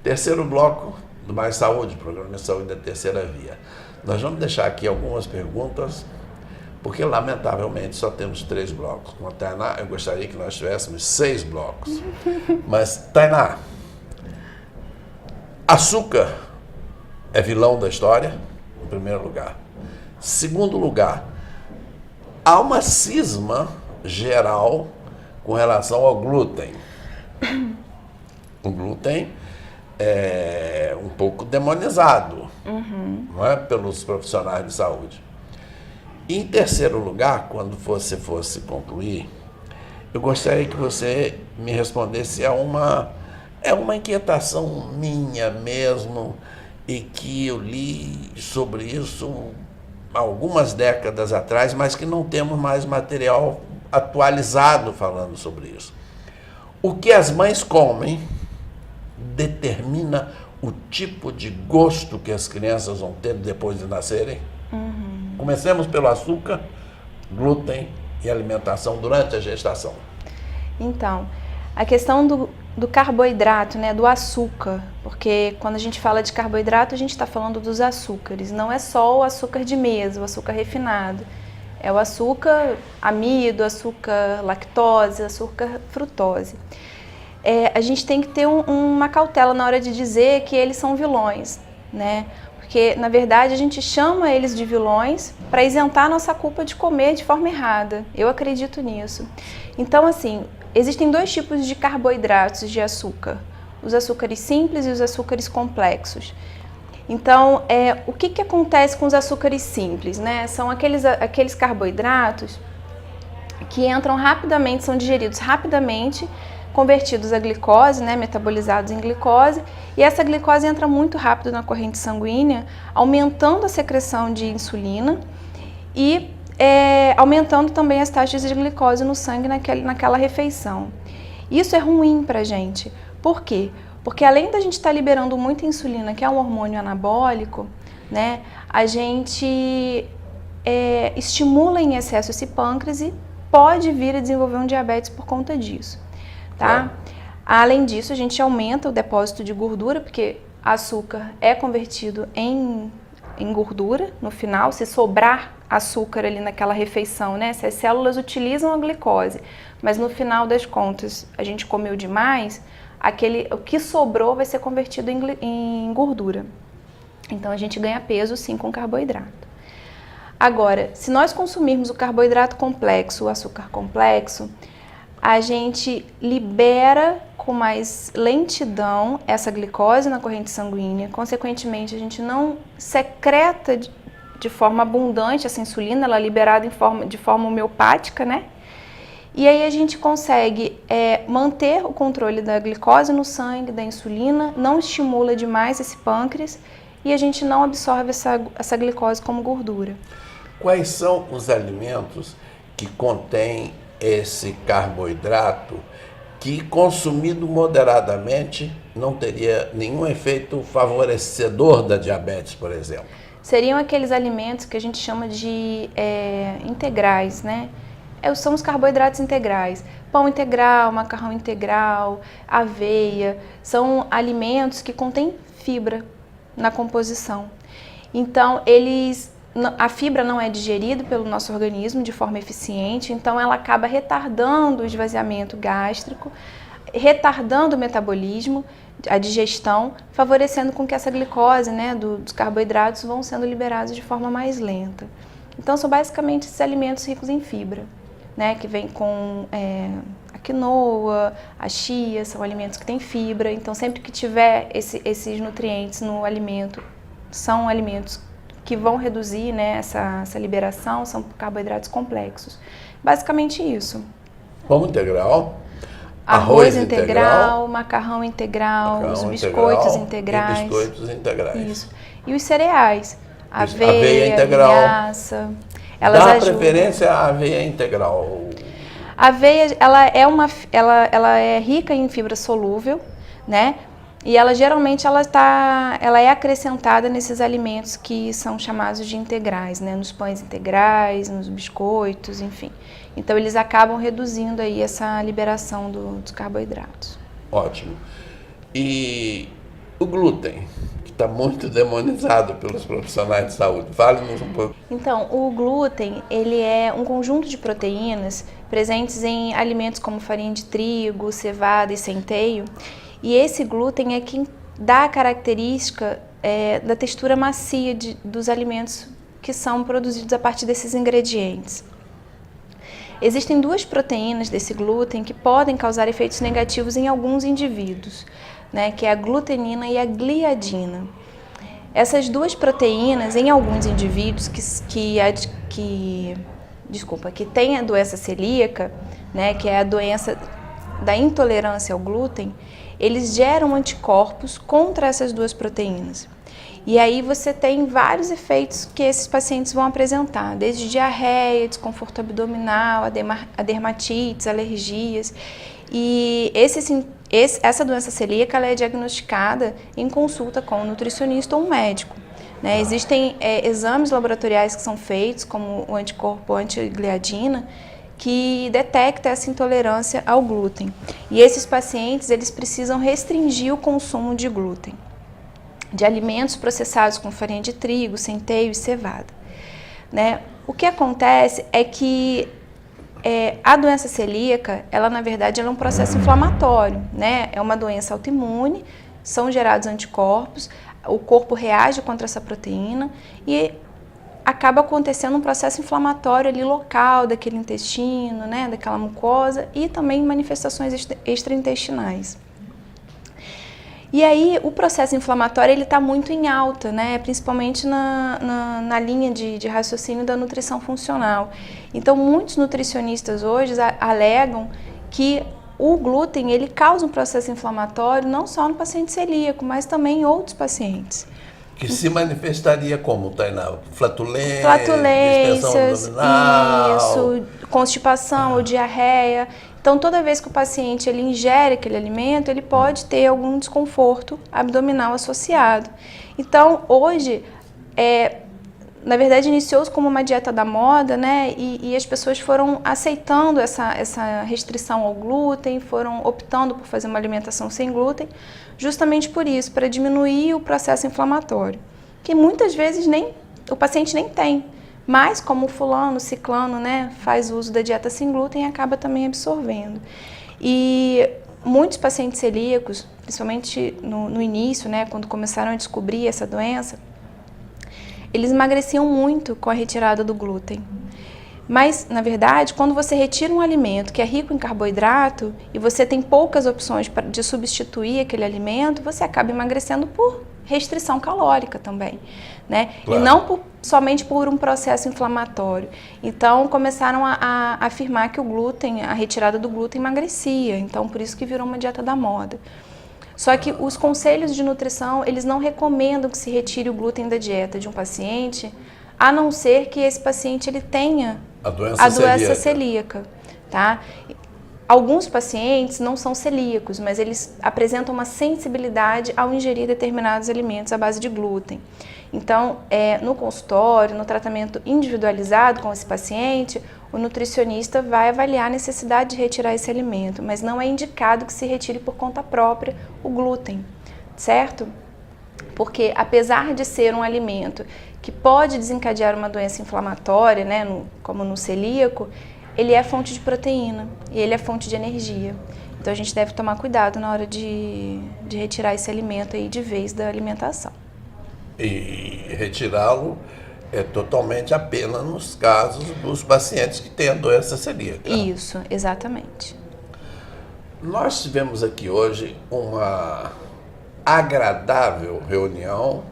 Terceiro bloco do Mais Saúde, programa de saúde da terceira via. Nós vamos deixar aqui algumas perguntas, porque lamentavelmente só temos 3 blocos. Com a Tainá, eu gostaria que nós tivéssemos 6 blocos. Mas, Tainá, açúcar é vilão da história, em primeiro lugar. Segundo lugar, há uma cisma geral com relação ao glúten. O glúten é um pouco demonizado, não é, pelos profissionais de saúde. E, em terceiro lugar, quando você fosse concluir, eu gostaria que você me respondesse a uma inquietação minha mesmo, e que eu li sobre isso algumas décadas atrás, mas que não temos mais material atualizado falando sobre isso. O que as mães comem determina o tipo de gosto que as crianças vão ter depois de nascerem? Comecemos pelo açúcar, glúten e alimentação durante a gestação. Então, a questão do carboidrato, né, do açúcar, porque quando a gente fala de carboidrato, a gente está falando dos açúcares, não é só o açúcar de mesa, o açúcar refinado. É o açúcar amido, açúcar lactose, açúcar frutose. A gente tem que ter uma cautela na hora de dizer que eles são vilões, né? Porque, na verdade, a gente chama eles de vilões para isentar a nossa culpa de comer de forma errada. Eu acredito nisso. Então, assim, existem 2 tipos de carboidratos de açúcar. Os açúcares simples e os açúcares complexos. Então, o que acontece com os açúcares simples, né? São aqueles carboidratos que entram rapidamente, são digeridos rapidamente, convertidos a glicose, né, metabolizados em glicose, e essa glicose entra muito rápido na corrente sanguínea, aumentando a secreção de insulina e aumentando também as taxas de glicose no sangue naquela refeição. Isso é ruim para a gente. Por quê? Porque além da gente estar liberando muita insulina, que é um hormônio anabólico, né, a gente estimula em excesso esse pâncreas e pode vir a desenvolver um diabetes por conta disso. Tá? Além disso, a gente aumenta o depósito de gordura, porque açúcar é convertido em gordura no final, se sobrar açúcar ali naquela refeição, né? Se as células utilizam a glicose, mas no final das contas a gente comeu demais, o que sobrou vai ser convertido em gordura. Então a gente ganha peso sim com carboidrato. Agora, se nós consumirmos o carboidrato complexo, o açúcar complexo, a gente libera com mais lentidão essa glicose na corrente sanguínea, consequentemente a gente não secreta de forma abundante essa insulina, ela é liberada de forma homeopática, né? E aí a gente consegue manter o controle da glicose no sangue, da insulina, não estimula demais esse pâncreas e a gente não absorve essa glicose como gordura. Quais são os alimentos que contêm esse carboidrato que, consumido moderadamente, não teria nenhum efeito favorecedor da diabetes, por exemplo? Seriam aqueles alimentos que a gente chama de integrais, né? São os carboidratos integrais. Pão integral, macarrão integral, aveia, são alimentos que contêm fibra na composição. Então, a fibra não é digerida pelo nosso organismo de forma eficiente, então ela acaba retardando o esvaziamento gástrico, retardando o metabolismo, a digestão, favorecendo com que essa glicose, né, dos carboidratos vão sendo liberados de forma mais lenta. Então são basicamente esses alimentos ricos em fibra, né, que vem com a quinoa, a chia, são alimentos que têm fibra, então sempre que tiver esses nutrientes no alimento, são alimentos que vão reduzir, né, essa liberação, são carboidratos complexos. Basicamente isso. Pão integral, arroz integral, macarrão integral, os biscoitos integrais. E biscoitos integrais. Isso. E os cereais, aveia integral. Linhaça. Elas dá ajudam. Preferência à aveia integral. A aveia, ela é rica em fibra solúvel, né? E ela geralmente ela é acrescentada nesses alimentos que são chamados de integrais, né? Nos pães integrais, nos biscoitos, enfim. Então eles acabam reduzindo aí essa liberação dos carboidratos. Ótimo. E O glúten, que está muito demonizado pelos profissionais de saúde. Fale-nos um pouco. Então, o glúten, ele é um conjunto de proteínas presentes em alimentos como farinha de trigo, cevada e centeio. E esse glúten é quem dá a característica da textura macia dos alimentos que são produzidos a partir desses ingredientes. Existem duas proteínas desse glúten que podem causar efeitos negativos em alguns indivíduos, né, que é a glutenina e a gliadina. Essas duas proteínas, em alguns indivíduos que têm a doença celíaca, né, que é a doença da intolerância ao glúten, eles geram anticorpos contra essas duas proteínas. E aí você tem vários efeitos que esses pacientes vão apresentar, desde diarreia, desconforto abdominal, a dermatites, alergias. E essa doença celíaca ela é diagnosticada em consulta com um nutricionista ou um médico, né? Existem exames laboratoriais que são feitos, como o anticorpo antigliadina, que detecta essa intolerância ao glúten. E esses pacientes eles precisam restringir o consumo de glúten, de alimentos processados com farinha de trigo, centeio e cevada, né? O que acontece é que a doença celíaca, ela na verdade ela é um processo inflamatório, né? É uma doença autoimune, são gerados anticorpos, o corpo reage contra essa proteína e acaba acontecendo um processo inflamatório ali local daquele intestino, né? Daquela mucosa e também manifestações extraintestinais. E aí o processo inflamatório ele está muito em alta, né? Principalmente na linha de raciocínio da nutrição funcional. Então muitos nutricionistas hoje alegam que o glúten ele causa um processo inflamatório não só no paciente celíaco, mas também em outros pacientes. Que se manifestaria como, Tainá? Flatulências, Flatulências, abdominal. isso, constipação ou diarreia. Então, toda vez que o paciente ele ingere aquele alimento, ele pode ter algum desconforto abdominal associado. Então, hoje, na verdade, iniciou-se como uma dieta da moda, né? E as pessoas foram aceitando essa restrição ao glúten, foram optando por fazer uma alimentação sem glúten, justamente por isso, para diminuir o processo inflamatório, que muitas vezes o paciente nem tem. Mas como o fulano, ciclano, né, faz uso da dieta sem glúten, acaba também absorvendo. E muitos pacientes celíacos, principalmente no início, né, quando começaram a descobrir essa doença, eles emagreciam muito com a retirada do glúten. Mas, na verdade, quando você retira um alimento que é rico em carboidrato e você tem poucas opções de substituir aquele alimento, você acaba emagrecendo por restrição calórica também, né? Claro. E não somente por um processo inflamatório. Então, começaram a afirmar que o glúten, a retirada do glúten emagrecia. Então, por isso que virou uma dieta da moda. Só que os conselhos de nutrição, eles não recomendam que se retire o glúten da dieta de um paciente, a não ser que esse paciente ele tenha a doença celíaca, tá? Alguns pacientes não são celíacos, mas eles apresentam uma sensibilidade ao ingerir determinados alimentos à base de glúten. Então, no consultório, no tratamento individualizado com esse paciente, o nutricionista vai avaliar a necessidade de retirar esse alimento, mas não é indicado que se retire por conta própria o glúten, certo? Porque apesar de ser um alimento que pode desencadear uma doença inflamatória, né, como no celíaco, ele é fonte de proteína e ele é fonte de energia. Então a gente deve tomar cuidado na hora de retirar esse alimento aí de vez da alimentação. E retirá-lo é totalmente apenas nos casos dos pacientes que têm a doença celíaca. Isso, exatamente. Nós tivemos aqui hoje uma agradável reunião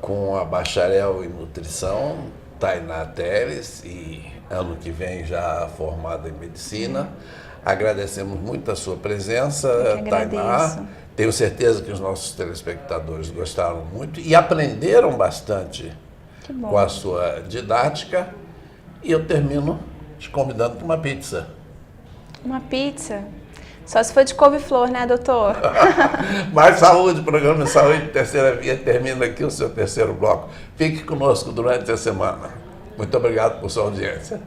com a bacharel em nutrição, Tainá Teres, e ano que vem já formada em medicina. Agradecemos muito a sua presença, Tainá. Tenho certeza que os nossos telespectadores gostaram muito e aprenderam bastante com a sua didática. E eu termino te convidando para uma pizza. Uma pizza? Só se for de couve-flor, né, doutor? Mais saúde, programa Saúde Terceira Via termina aqui o seu terceiro bloco. Fique conosco durante a semana. Muito obrigado por sua audiência.